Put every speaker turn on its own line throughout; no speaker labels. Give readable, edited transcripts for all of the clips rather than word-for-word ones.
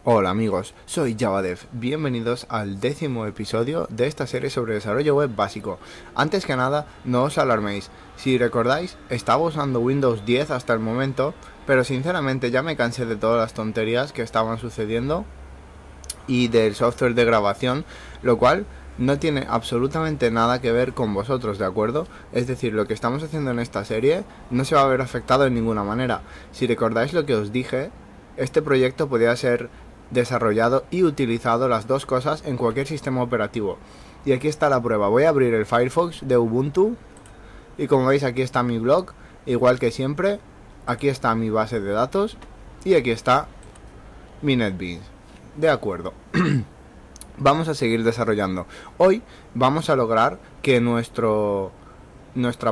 Hola amigos, soy JavaDev, bienvenidos al 10º episodio de esta serie sobre desarrollo web básico. Antes que nada, no os alarméis, si recordáis, estaba usando Windows 10 hasta el momento, pero sinceramente ya me cansé de todas las tonterías que estaban sucediendo y del software de grabación, lo cual no tiene absolutamente nada que ver con vosotros, ¿de acuerdo? Es decir, lo que estamos haciendo en esta serie no se va a ver afectado de ninguna manera. Si recordáis lo que os dije, este proyecto podía ser desarrollado y utilizado las dos cosas en cualquier sistema operativo. Y aquí está la prueba. Voy a abrir el Firefox de Ubuntu y como veis aquí está mi blog, igual que siempre. Aquí está mi base de datos y aquí está mi NetBeans. De acuerdo. Vamos a seguir desarrollando. Hoy vamos a lograr que nuestra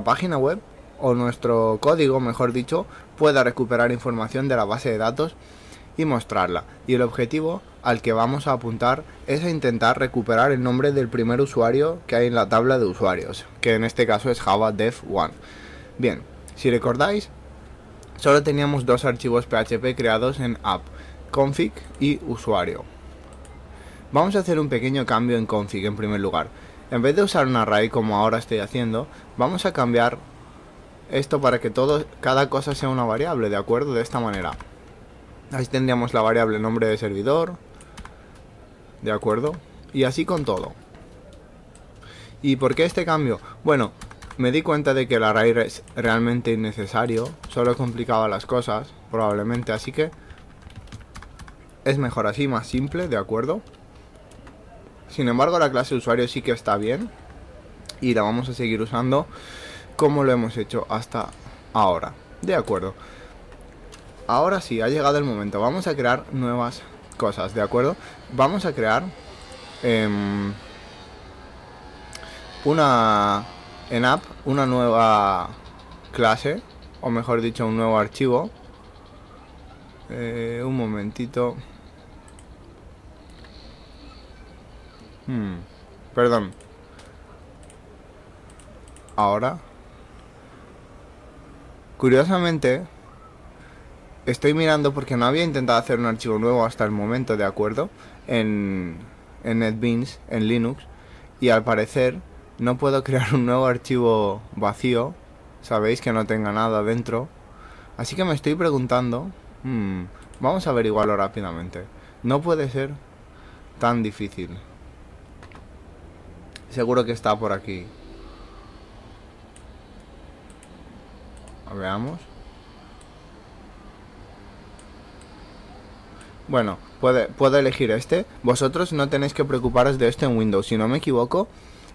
página web, o nuestro código mejor dicho, pueda recuperar información de la base de datos y mostrarla. Y el objetivo al que vamos a apuntar es a intentar recuperar el nombre del primer usuario que hay en la tabla de usuarios, que en este caso es JavaDev1. Bien, si recordáis, solo teníamos dos archivos PHP creados en app, config y usuario. Vamos a hacer un pequeño cambio en config en primer lugar. En vez de usar un array como ahora estoy haciendo, vamos a cambiar esto para que cada cosa sea una variable, ¿de acuerdo? De esta manera. Ahí tendríamos la variable nombre de servidor, ¿de acuerdo? Y así con todo. ¿Y por qué este cambio? Bueno, me di cuenta de que el array es realmente innecesario, solo complicaba las cosas, probablemente, así que es mejor así, más simple, ¿de acuerdo? Sin embargo, la clase usuario sí que está bien y la vamos a seguir usando como lo hemos hecho hasta ahora, ¿de acuerdo? Ahora sí, ha llegado el momento. Vamos a crear nuevas cosas, ¿de acuerdo? Vamos a crear una nueva clase, o mejor dicho, un nuevo archivo. Un momentito. Perdón. Ahora. Curiosamente, estoy mirando porque no había intentado hacer un archivo nuevo hasta el momento, ¿de acuerdo? En NetBeans, en Linux. Y al parecer no puedo crear un nuevo archivo vacío. Sabéis que no tenga nada dentro. Así que me estoy preguntando. Vamos a averiguarlo rápidamente. No puede ser tan difícil. Seguro que está por aquí. Veamos. Bueno, puedo elegir este. Vosotros no tenéis que preocuparos de esto en Windows. Si no me equivoco,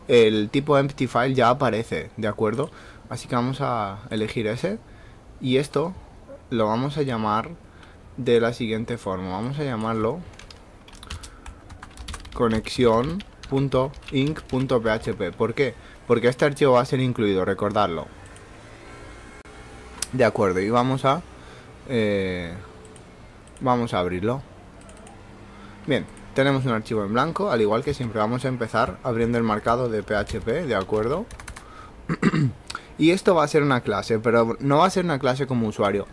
el tipo empty file ya aparece, ¿de acuerdo? Así que vamos a elegir ese. Y esto lo vamos a llamar de la siguiente forma. Vamos a llamarlo conexión.inc.php. ¿Por qué? Porque este archivo va a ser incluido, recordadlo. De acuerdo, y vamos a abrirlo. Bien, tenemos un archivo en blanco, al igual que siempre vamos a empezar abriendo el marcado de PHP, ¿de acuerdo? Y esto va a ser una clase, pero no va a ser una clase como usuario.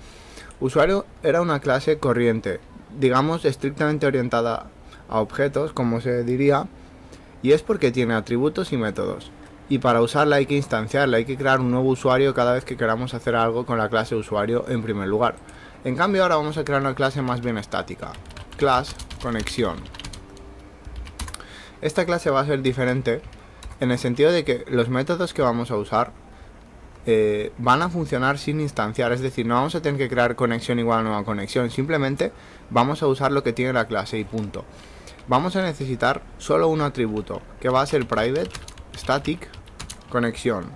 Usuario era una clase corriente, digamos estrictamente orientada a objetos, como se diría, y es porque tiene atributos y métodos. Y para usarla hay que instanciarla, hay que crear un nuevo usuario cada vez que queramos hacer algo con la clase usuario en primer lugar. En cambio ahora vamos a crear una clase más bien estática. Class conexión. Esta clase va a ser diferente en el sentido de que los métodos que vamos a usar van a funcionar sin instanciar. Es decir, no vamos a tener que crear conexión igual a nueva conexión. Simplemente vamos a usar lo que tiene la clase y punto. Vamos a necesitar solo un atributo que va a ser private static conexión.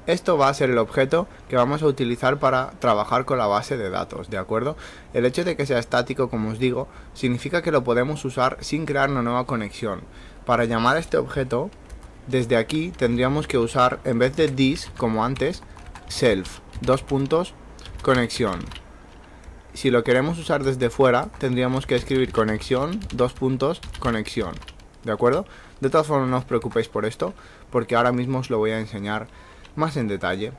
Esto va a ser el objeto que vamos a utilizar para trabajar con la base de datos, ¿de acuerdo? El hecho de que sea estático, como os digo, significa que lo podemos usar sin crear una nueva conexión. Para llamar a este objeto, desde aquí tendríamos que usar, en vez de this, como antes, self, conexión. Si lo queremos usar desde fuera, tendríamos que escribir conexión, conexión, ¿de acuerdo? De todas formas, no os preocupéis por esto, porque ahora mismo os lo voy a enseñar más en detalle.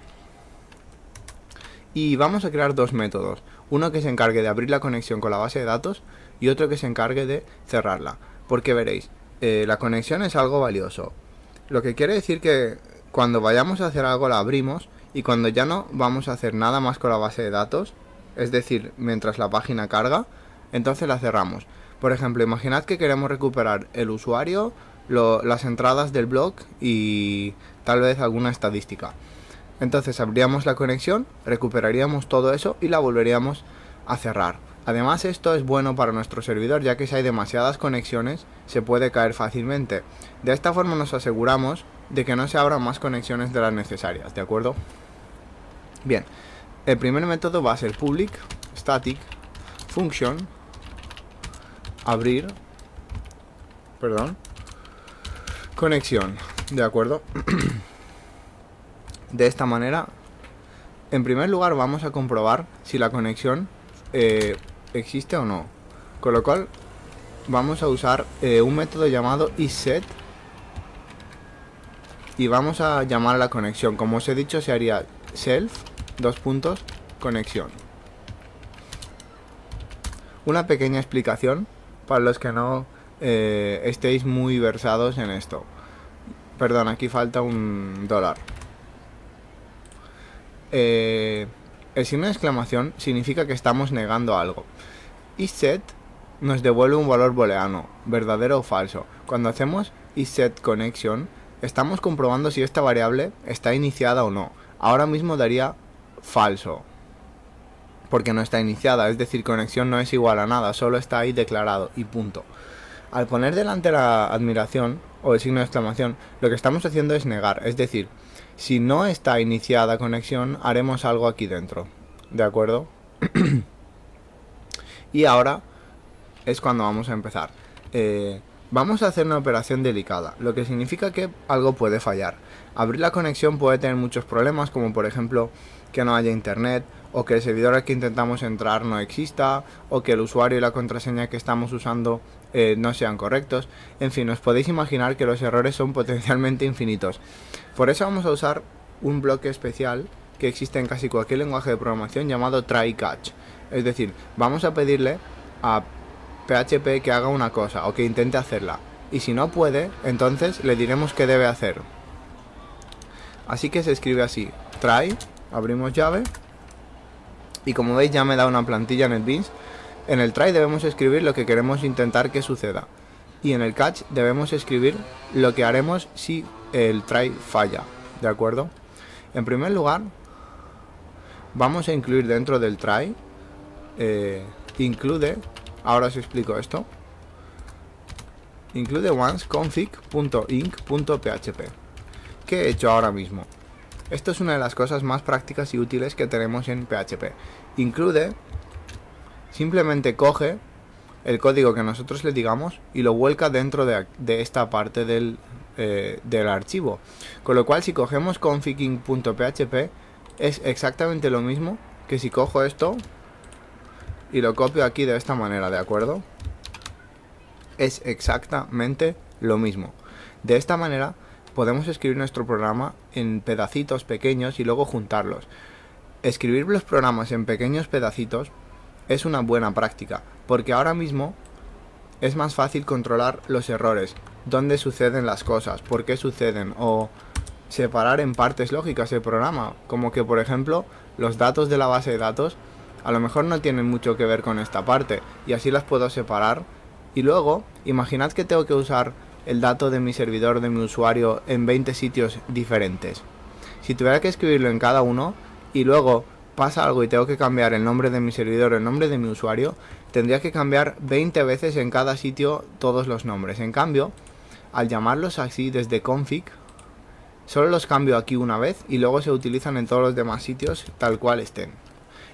Y vamos a crear dos métodos. Uno que se encargue de abrir la conexión con la base de datos y otro que se encargue de cerrarla. Porque veréis, la conexión es algo valioso. Lo que quiere decir que cuando vayamos a hacer algo la abrimos y cuando ya no vamos a hacer nada más con la base de datos, es decir, mientras la página carga, entonces la cerramos. Por ejemplo, imaginad que queremos recuperar el usuario, las entradas del blog y tal vez alguna estadística. Entonces abriríamos la conexión, recuperaríamos todo eso y la volveríamos a cerrar. Además, esto es bueno para nuestro servidor, ya que si hay demasiadas conexiones se puede caer fácilmente. De esta forma nos aseguramos de que no se abran más conexiones de las necesarias, ¿de acuerdo? Bien, el primer método va a ser public static function abrir, conexión, ¿de acuerdo? De esta manera, en primer lugar vamos a comprobar si la conexión existe o no, con lo cual vamos a usar un método llamado isSet y vamos a llamar a la conexión. Como os he dicho, se haría self conexión. Una pequeña explicación para los que no estéis muy versados en esto. Perdón, aquí falta un dólar. El signo de exclamación significa que estamos negando algo. isSet nos devuelve un valor booleano, verdadero o falso. Cuando hacemos isSet connection, estamos comprobando si esta variable está iniciada o no. Ahora mismo daría falso, porque no está iniciada, es decir, conexión no es igual a nada, solo está ahí declarado y punto. Al poner delante la admiración o el signo de exclamación, lo que estamos haciendo es negar, es decir, si no está iniciada conexión, haremos algo aquí dentro, ¿de acuerdo? Y ahora es cuando vamos a empezar. Vamos a hacer una operación delicada, lo que significa que algo puede fallar. Abrir la conexión puede tener muchos problemas, como por ejemplo que no haya internet, o que el servidor al que intentamos entrar no exista, o que el usuario y la contraseña que estamos usando no sean correctos. En fin, os podéis imaginar que los errores son potencialmente infinitos. Por eso vamos a usar un bloque especial que existe en casi cualquier lenguaje de programación llamado try catch. Es decir, vamos a pedirle a PHP que haga una cosa o que intente hacerla, y si no puede, entonces le diremos qué debe hacer. Así que se escribe así: try, abrimos llave, y como veis ya me da una plantilla NetBeans. En el try debemos escribir lo que queremos intentar que suceda, y en el catch debemos escribir lo que haremos si el try falla, ¿de acuerdo? En primer lugar, vamos a incluir dentro del try include, ahora os explico esto, include once config.inc.php. ¿Qué he hecho ahora mismo? Esto es una de las cosas más prácticas y útiles que tenemos en PHP. Include simplemente coge el código que nosotros le digamos y lo vuelca dentro de esta parte del archivo. Con lo cual, si cogemos config.php, es exactamente lo mismo que si cojo esto y lo copio aquí de esta manera, ¿de acuerdo? Es exactamente lo mismo. De esta manera podemos escribir nuestro programa en pedacitos pequeños y luego juntarlos. Escribir los programas en pequeños pedacitos es una buena práctica, porque ahora mismo es más fácil controlar los errores, dónde suceden las cosas, por qué suceden, o separar en partes lógicas el programa, como que por ejemplo los datos de la base de datos a lo mejor no tienen mucho que ver con esta parte, y así las puedo separar. Y luego, imaginad que tengo que usar el dato de mi servidor, de mi usuario, en 20 sitios diferentes. Si tuviera que escribirlo en cada uno, y luego pasa algo y tengo que cambiar el nombre de mi servidor, el nombre de mi usuario, tendría que cambiar 20 veces en cada sitio todos los nombres. En cambio, al llamarlos así desde config, solo los cambio aquí una vez y luego se utilizan en todos los demás sitios tal cual estén.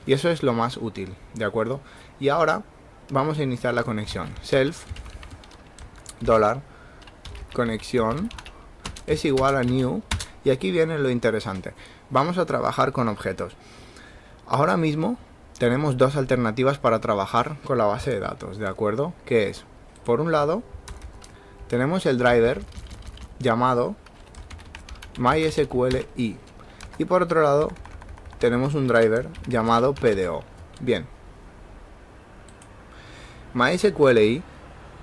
Y eso es lo más útil, ¿de acuerdo? Y ahora vamos a iniciar la conexión. Self $conexión es igual a new, y aquí viene lo interesante. Vamos a trabajar con objetos. Ahora mismo tenemos dos alternativas para trabajar con la base de datos, ¿de acuerdo? Que es, por un lado, tenemos el driver llamado MySQLi, y por otro lado tenemos un driver llamado PDO. Bien, MySQLi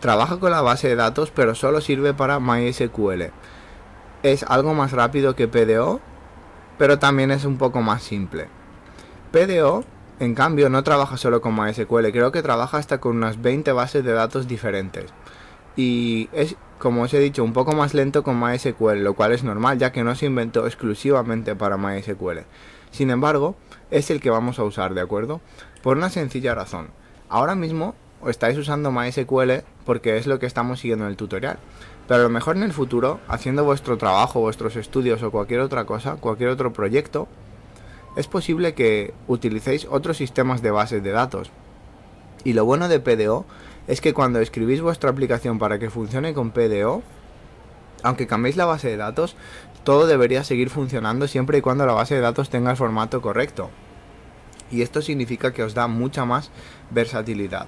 trabaja con la base de datos, pero solo sirve para MySQL. Es algo más rápido que PDO, pero también es un poco más simple. PDO, en cambio, no trabaja solo con MySQL, creo que trabaja hasta con unas 20 bases de datos diferentes. Y es, como os he dicho, un poco más lento con MySQL, lo cual es normal, ya que no se inventó exclusivamente para MySQL. Sin embargo, es el que vamos a usar, ¿de acuerdo? Por una sencilla razón. Ahora mismo estáis usando MySQL porque es lo que estamos siguiendo en el tutorial. Pero a lo mejor en el futuro, haciendo vuestro trabajo, vuestros estudios o cualquier otra cosa, cualquier otro proyecto, es posible que utilicéis otros sistemas de bases de datos. Y lo bueno de PDO es que cuando escribís vuestra aplicación para que funcione con PDO, aunque cambiéis la base de datos, todo debería seguir funcionando siempre y cuando la base de datos tenga el formato correcto. Y esto significa que os da mucha más versatilidad.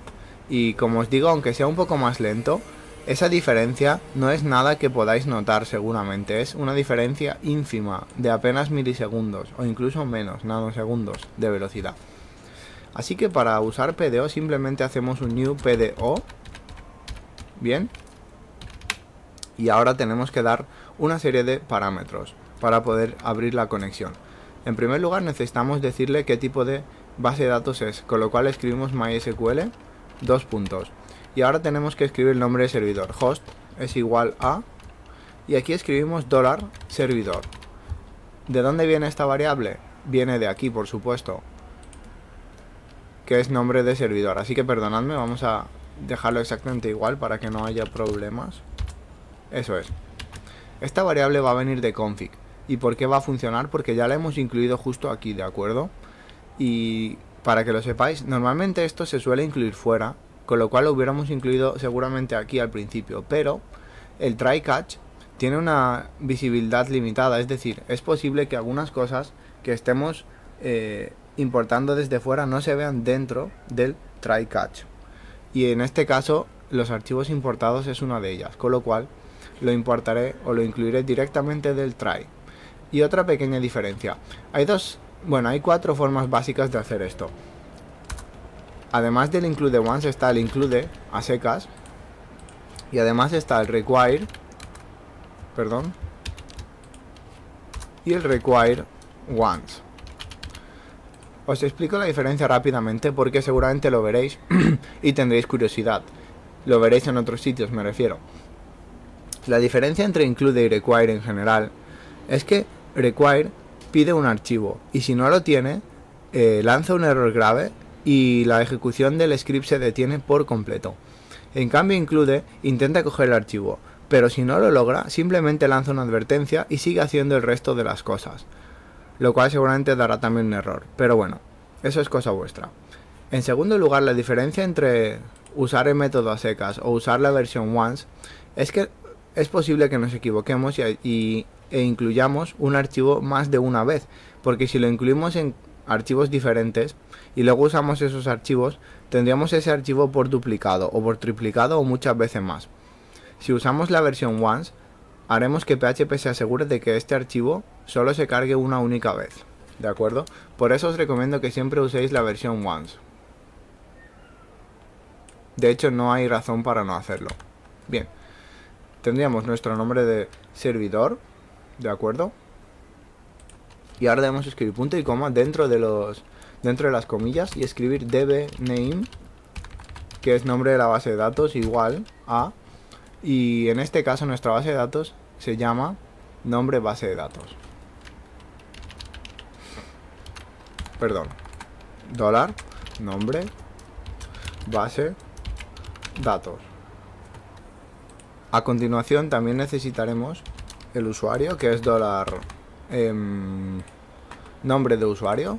Y como os digo, aunque sea un poco más lento, esa diferencia no es nada que podáis notar seguramente, es una diferencia ínfima de apenas milisegundos o incluso menos, nanosegundos de velocidad. Así que para usar PDO simplemente hacemos un new PDO. Bien. Y ahora tenemos que dar una serie de parámetros para poder abrir la conexión. En primer lugar necesitamos decirle qué tipo de base de datos es, con lo cual escribimos MySQL, dos puntos. Y ahora tenemos que escribir el nombre de servidor. Host es igual a, y aquí escribimos $servidor. ¿De dónde viene esta variable? Viene de aquí, por supuesto, que es nombre de servidor. Así que perdonadme, vamos a dejarlo exactamente igual para que no haya problemas. Eso es. Esta variable va a venir de config. ¿Y por qué va a funcionar? Porque ya la hemos incluido justo aquí, ¿de acuerdo? Y para que lo sepáis, normalmente esto se suele incluir fuera, con lo cual lo hubiéramos incluido seguramente aquí al principio, pero el try catch tiene una visibilidad limitada, es decir, es posible que algunas cosas que estemos importando desde fuera no se vean dentro del try catch, y en este caso los archivos importados es una de ellas, con lo cual lo importaré o lo incluiré directamente del try. Y otra pequeña diferencia, hay cuatro formas básicas de hacer esto. Además del include once está el include a secas, y además está el require, y el require once. Os explico la diferencia rápidamente porque seguramente lo veréis y tendréis curiosidad. Lo veréis en otros sitios, me refiero. La diferencia entre include y require en general es que require pide un archivo y si no lo tiene, lanza un error grave y la ejecución del script se detiene por completo. En cambio include intenta coger el archivo, pero si no lo logra, simplemente lanza una advertencia y sigue haciendo el resto de las cosas, lo cual seguramente dará también un error, pero bueno, eso es cosa vuestra. En segundo lugar, la diferencia entre usar el método a secas o usar la versión once es que es posible que nos equivoquemos e incluyamos un archivo más de una vez, porque si lo incluimos en archivos diferentes y luego usamos esos archivos, tendríamos ese archivo por duplicado o por triplicado o muchas veces más. Si usamos la versión once, haremos que PHP se asegure de que este archivo solo se cargue una única vez, ¿de acuerdo? Por eso os recomiendo que siempre uséis la versión once. De hecho, no hay razón para no hacerlo. Bien, tendríamos nuestro nombre de servidor, ¿de acuerdo? Y ahora debemos escribir punto y coma dentro de las comillas y escribir dbName, que es nombre de la base de datos, igual a, y en este caso nuestra base de datos se llama nombre base de datos. Nombre base datos. A continuación también necesitaremos el usuario, que es nombre de usuario.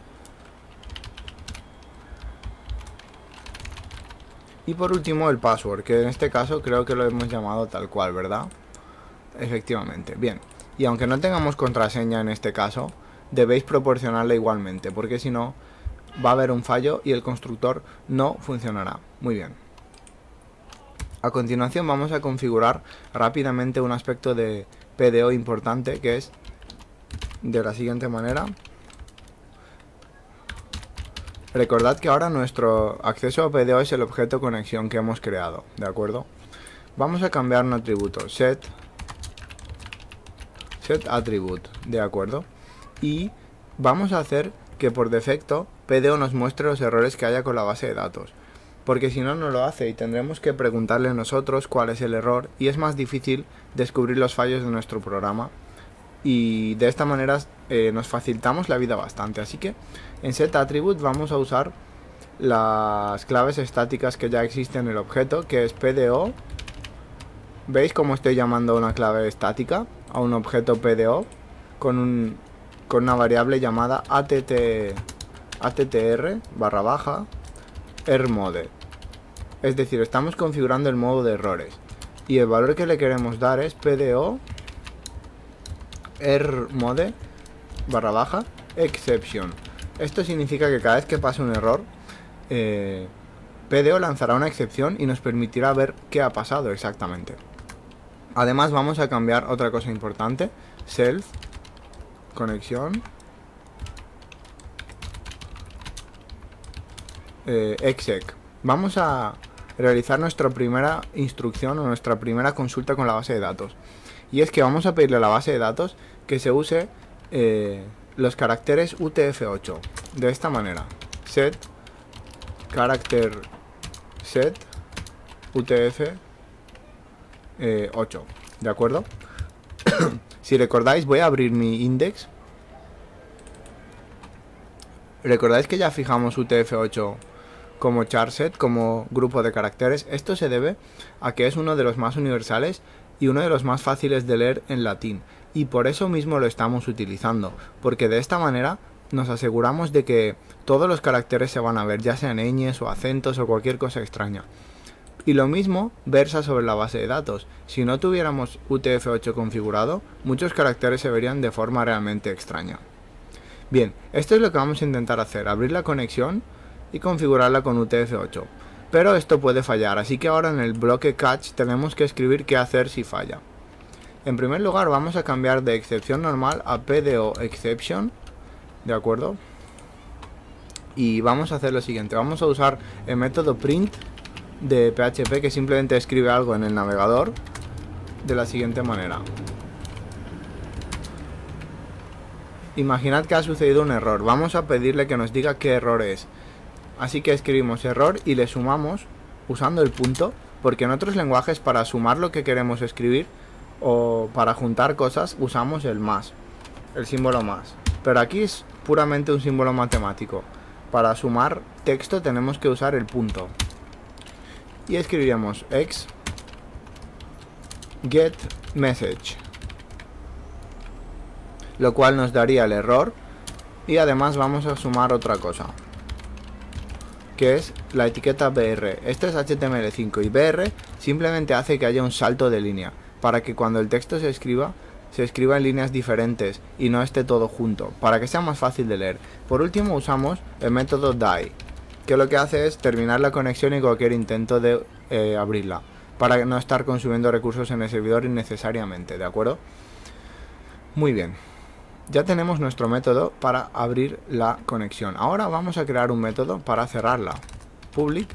Y por último el password, que en este caso creo que lo hemos llamado tal cual, ¿verdad? Efectivamente, bien. Y aunque no tengamos contraseña en este caso, debéis proporcionarla igualmente, porque si no va a haber un fallo y el constructor no funcionará. Muy bien. A continuación vamos a configurar rápidamente un aspecto de PDO importante, que es de la siguiente manera. Recordad que ahora nuestro acceso a PDO es el objeto conexión que hemos creado, ¿de acuerdo? Vamos a cambiar un atributo, set attribute, ¿de acuerdo? Y vamos a hacer que por defecto PDO nos muestre los errores que haya con la base de datos, porque si no, no lo hace y tendremos que preguntarle nosotros cuál es el error y es más difícil descubrir los fallos de nuestro programa, y de esta manera nos facilitamos la vida bastante. Así que en set attribute vamos a usar las claves estáticas que ya existen en el objeto, que es PDO. ¿Veis cómo estoy llamando una clave estática a un objeto PDO con una variable llamada attr /errmode? Es decir, estamos configurando el modo de errores y el valor que le queremos dar es PDO errmode /exception. Esto significa que cada vez que pase un error, PDO lanzará una excepción y nos permitirá ver qué ha pasado exactamente. Además vamos a cambiar otra cosa importante, self conexión exec. Vamos a realizar nuestra primera instrucción o nuestra primera consulta con la base de datos. Y es que vamos a pedirle a la base de datos que se use los caracteres UTF-8 de esta manera: set character set UTF-8, ¿de acuerdo? Si recordáis, voy a abrir mi index. ¿Recordáis que ya fijamos UTF-8 como charset, como grupo de caracteres? Esto se debe a que es uno de los más universales y uno de los más fáciles de leer en latín, y por eso mismo lo estamos utilizando, porque de esta manera nos aseguramos de que todos los caracteres se van a ver, ya sean ñes o acentos o cualquier cosa extraña. Y lo mismo versa sobre la base de datos. Si no tuviéramos UTF-8 configurado, muchos caracteres se verían de forma realmente extraña. Bien, esto es lo que vamos a intentar hacer, abrir la conexión y configurarla con UTF-8. Pero esto puede fallar, así que ahora en el bloque catch tenemos que escribir qué hacer si falla. En primer lugar vamos a cambiar de excepción normal a PDO exception, ¿de acuerdo? Y vamos a hacer lo siguiente, vamos a usar el método print de PHP, que simplemente escribe algo en el navegador de la siguiente manera. Imaginad que ha sucedido un error, vamos a pedirle que nos diga qué error es. Así que escribimos error y le sumamos usando el punto, porque en otros lenguajes para sumar lo que queremos escribir o para juntar cosas usamos el más, el símbolo más. Pero aquí es puramente un símbolo matemático. Para sumar texto tenemos que usar el punto. Y escribiríamos x get message, lo cual nos daría el error, y además vamos a sumar otra cosa, que es la etiqueta BR. Esto es HTML5 y BR simplemente hace que haya un salto de línea, para que cuando el texto se escriba en líneas diferentes y no esté todo junto, para que sea más fácil de leer. Por último usamos el método die, que lo que hace es terminar la conexión y cualquier intento de abrirla, para no estar consumiendo recursos en el servidor innecesariamente, ¿de acuerdo? Muy bien. Ya tenemos nuestro método para abrir la conexión. Ahora vamos a crear un método para cerrarla. Public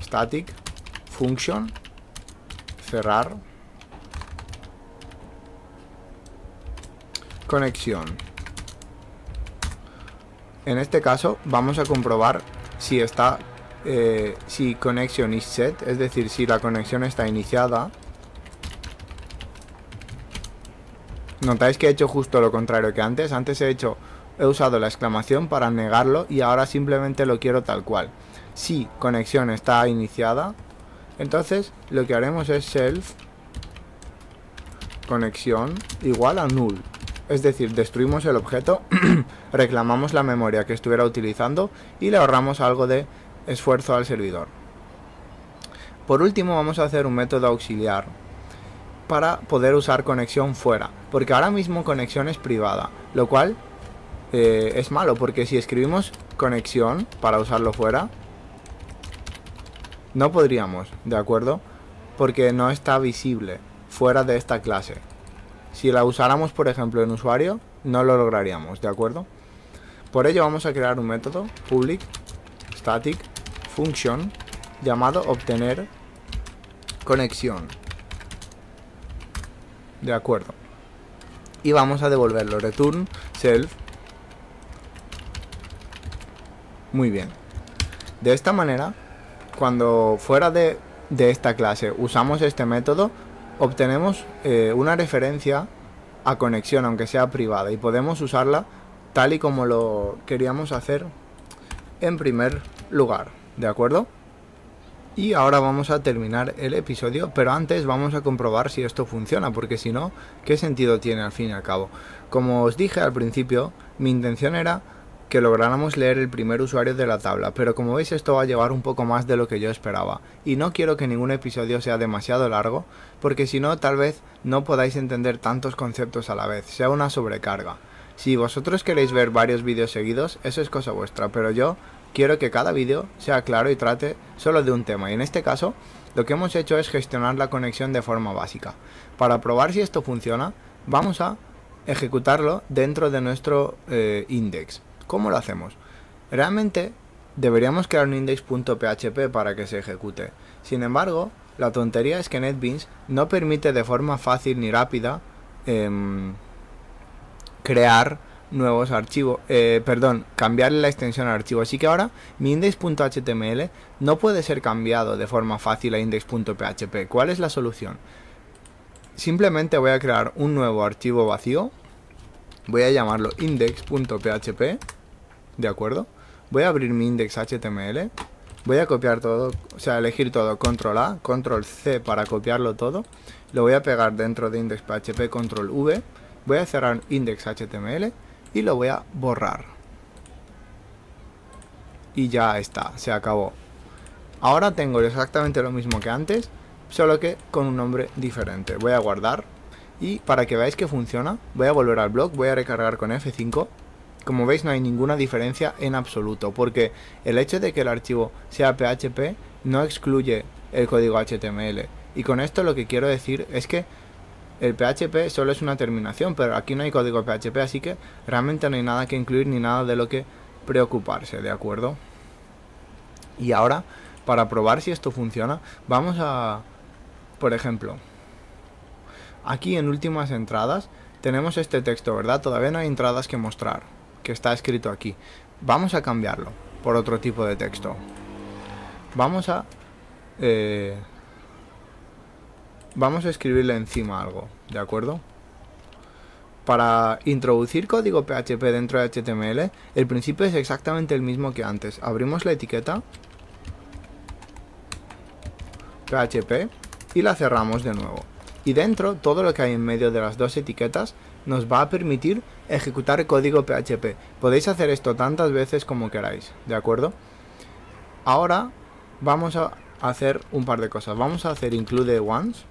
static function cerrar conexión. En este caso vamos a comprobar si está si connection is set, es decir, si la conexión está iniciada. Notáis que he hecho justo lo contrario que antes. Antes he usado la exclamación para negarlo y ahora simplemente lo quiero tal cual. Si conexión está iniciada, entonces lo que haremos es self conexión igual a null. Es decir, destruimos el objeto, reclamamos la memoria que estuviera utilizando y le ahorramos algo de esfuerzo al servidor. Por último vamos a hacer un método auxiliar para poder usar conexión fuera, porque ahora mismo conexión es privada, lo cual es malo, porque si escribimos conexión para usarlo fuera, no podríamos, ¿de acuerdo? Porque no está visible fuera de esta clase. Si la usáramos, por ejemplo, en usuario, no lo lograríamos, ¿de acuerdo? Por ello vamos a crear un método public static function llamado obtener conexión. De acuerdo. Y vamos a devolverlo. Return self. Muy bien. De esta manera, cuando fuera de esta clase usamos este método, obtenemos una referencia a conexión, aunque sea privada, y podemos usarla tal y como lo queríamos hacer en primer lugar. ¿De acuerdo? Y ahora vamos a terminar el episodio, pero antes vamos a comprobar si esto funciona, porque si no, ¿qué sentido tiene al fin y al cabo? Como os dije al principio, mi intención era que lográramos leer el primer usuario de la tabla, pero como veis esto va a llevar un poco más de lo que yo esperaba, y no quiero que ningún episodio sea demasiado largo, porque si no tal vez no podáis entender tantos conceptos a la vez, sea una sobrecarga. Si vosotros queréis ver varios vídeos seguidos, eso es cosa vuestra, pero yo quiero que cada vídeo sea claro y trate solo de un tema, y en este caso lo que hemos hecho es gestionar la conexión de forma básica. Para probar si esto funciona, vamos a ejecutarlo dentro de nuestro index. ¿Cómo lo hacemos? Realmente deberíamos crear un index.php para que se ejecute. Sin embargo, la tontería es que NetBeans no permite de forma fácil ni rápida crear nuevos archivos, cambiarle la extensión al archivo. Así que ahora mi index.html no puede ser cambiado de forma fácil a index.php. ¿Cuál es la solución? Simplemente voy a crear un nuevo archivo vacío. Voy a llamarlo index.php. ¿De acuerdo? Voy a abrir mi index.html. Voy a copiar todo, o sea, elegir todo, control A, control C para copiarlo todo. Lo voy a pegar dentro de index.php, control V. Voy a cerrar index.html y lo voy a borrar. Y ya está, se acabó. Ahora tengo exactamente lo mismo que antes, solo que con un nombre diferente. Voy a guardar y para que veáis que funciona, voy a volver al blog, voy a recargar con F5. Como veis no hay ninguna diferencia en absoluto, porque el hecho de que el archivo sea PHP no excluye el código HTML. Y con esto lo que quiero decir es que el PHP solo es una terminación, pero aquí no hay código PHP, así que realmente no hay nada que incluir ni nada de lo que preocuparse, ¿de acuerdo? Y ahora, para probar si esto funciona, vamos a, por ejemplo, aquí en últimas entradas tenemos este texto, ¿verdad? Todavía no hay entradas que mostrar, que está escrito aquí. Vamos a cambiarlo por otro tipo de texto. Vamos a escribirle encima algo, ¿de acuerdo? Para introducir código PHP dentro de HTML, el principio es exactamente el mismo que antes. Abrimos la etiqueta PHP y la cerramos de nuevo. Y dentro, todo lo que hay en medio de las dos etiquetas nos va a permitir ejecutar código PHP. Podéis hacer esto tantas veces como queráis, ¿de acuerdo? Ahora vamos a hacer un par de cosas. Vamos a hacer include once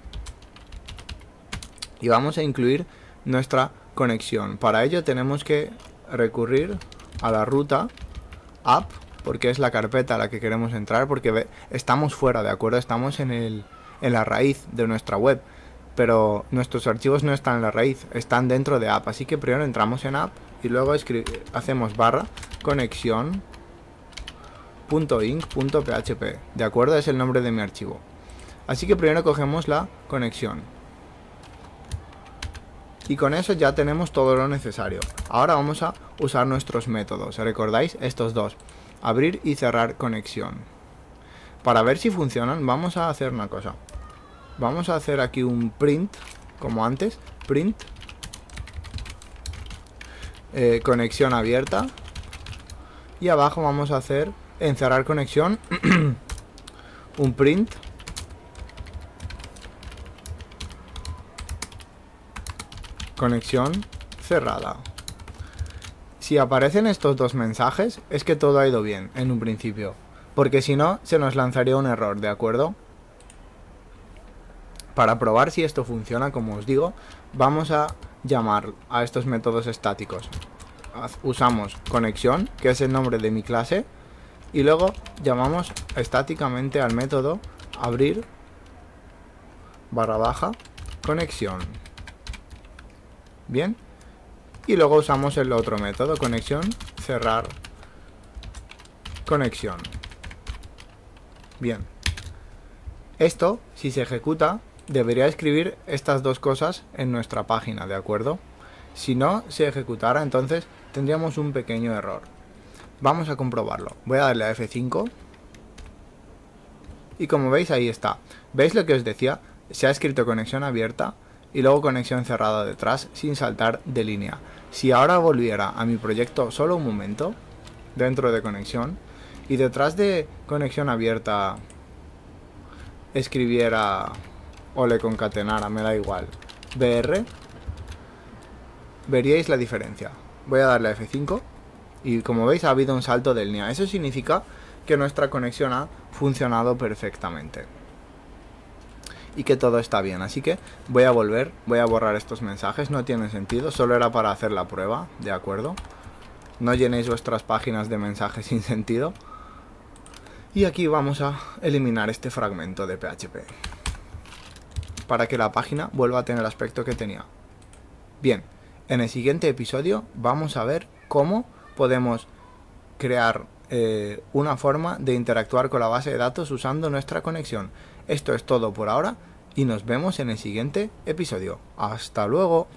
y vamos a incluir nuestra conexión. Para ello tenemos que recurrir a la ruta app, porque es la carpeta a la que queremos entrar, porque estamos fuera, ¿de acuerdo? Estamos en la raíz de nuestra web, pero nuestros archivos no están en la raíz, están dentro de app. Así que primero entramos en app y luego hacemos barra conexión.inc.php, ¿de acuerdo? Es el nombre de mi archivo. Así que primero cogemos la conexión. Y con eso ya tenemos todo lo necesario. Ahora vamos a usar nuestros métodos. ¿Recordáis? Estos dos. Abrir y cerrar conexión. Para ver si funcionan, vamos a hacer una cosa. Vamos a hacer aquí un print, como antes. Print. Conexión abierta. Y abajo vamos a hacer, en cerrar conexión, un print. Conexión cerrada. Si aparecen estos dos mensajes, es que todo ha ido bien en un principio, porque si no, se nos lanzaría un error, ¿de acuerdo? Para probar si esto funciona, como os digo, vamos a llamar a estos métodos estáticos. Usamos conexión, que es el nombre de mi clase, y luego llamamos estáticamente al método abrir barra baja conexión. Bien, y luego usamos el otro método, conexión, cerrar conexión. Bien. Esto, si se ejecuta, debería escribir estas dos cosas en nuestra página, ¿de acuerdo? Si no se ejecutara, entonces tendríamos un pequeño error. Vamos a comprobarlo. Voy a darle a F5. Y como veis, ahí está. ¿Veis lo que os decía? Se ha escrito conexión abierta y luego conexión cerrada detrás sin saltar de línea. Si ahora volviera a mi proyecto solo un momento, dentro de conexión, y detrás de conexión abierta escribiera o le concatenara, me da igual, BR, veríais la diferencia. Voy a darle a F5 y como veis ha habido un salto de línea. Eso significa que nuestra conexión ha funcionado perfectamente y que todo está bien. Así que voy a borrar estos mensajes, no tiene sentido, solo era para hacer la prueba, ¿de acuerdo? No llenéis vuestras páginas de mensajes sin sentido. Y aquí vamos a eliminar este fragmento de PHP para que la página vuelva a tener el aspecto que tenía. Bien, en el siguiente episodio vamos a ver cómo podemos crear una forma de interactuar con la base de datos usando nuestra conexión. Esto es todo por ahora y nos vemos en el siguiente episodio. ¡Hasta luego!